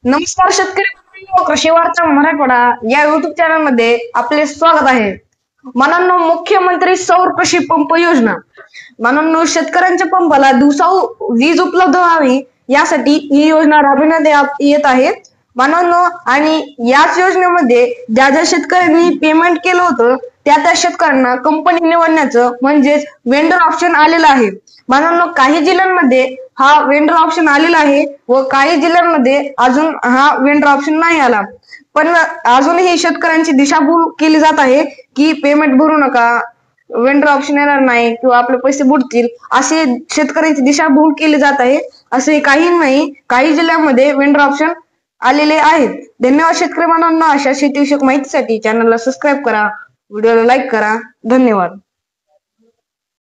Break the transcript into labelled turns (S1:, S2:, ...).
S1: नमस्कार शेतकरी बंधूंनो, कृषी वार्ता मराठवाडा या युट्यूब चॅनल मध्ये आपले स्वागत आहे. मनांनो, मुख्यमंत्री सौर कृषी पंप योजना. मनांनो, शेतकऱ्यांच्या पंपाला दिवसाऊ वीज उपलब्ध व्हावी यासाठी ही योजना राबविण्यात येत आहे. मनांनो, आणि याच योजनेमध्ये ज्या ज्या शेतकऱ्यांनी पेमेंट केलं होतं त्या शेतकऱ्यांना कंपनी निवडण्याचं म्हणजेच वेंडर ऑप्शन आलेलं आहे. मनांनो, काही जिल्ह्यांमध्ये हा वेंडर ऑप्शन आलेला आहे व काही जिल्ह्यांमध्ये अजून हा वेंडर ऑप्शन नाही आला. पण अजूनही शेतकऱ्यांची दिशाभूल केली जात आहे की पेमेंट भरू नका, वेंडर ऑप्शन येणार नाही किंवा आपले पैसे बुडतील, असे शेतकऱ्यांची दिशाभूल केली जात आहे. असे काही नाही, काही जिल्ह्यांमध्ये वेंडर ऑप्शन आलेले आहेत. धन्यवाद शेतकरी बांधवांनो. अशा शेतीविषयक माहितीसाठी चॅनलला सबस्क्राईब करा, व्हिडिओला लाईक करा. धन्यवाद.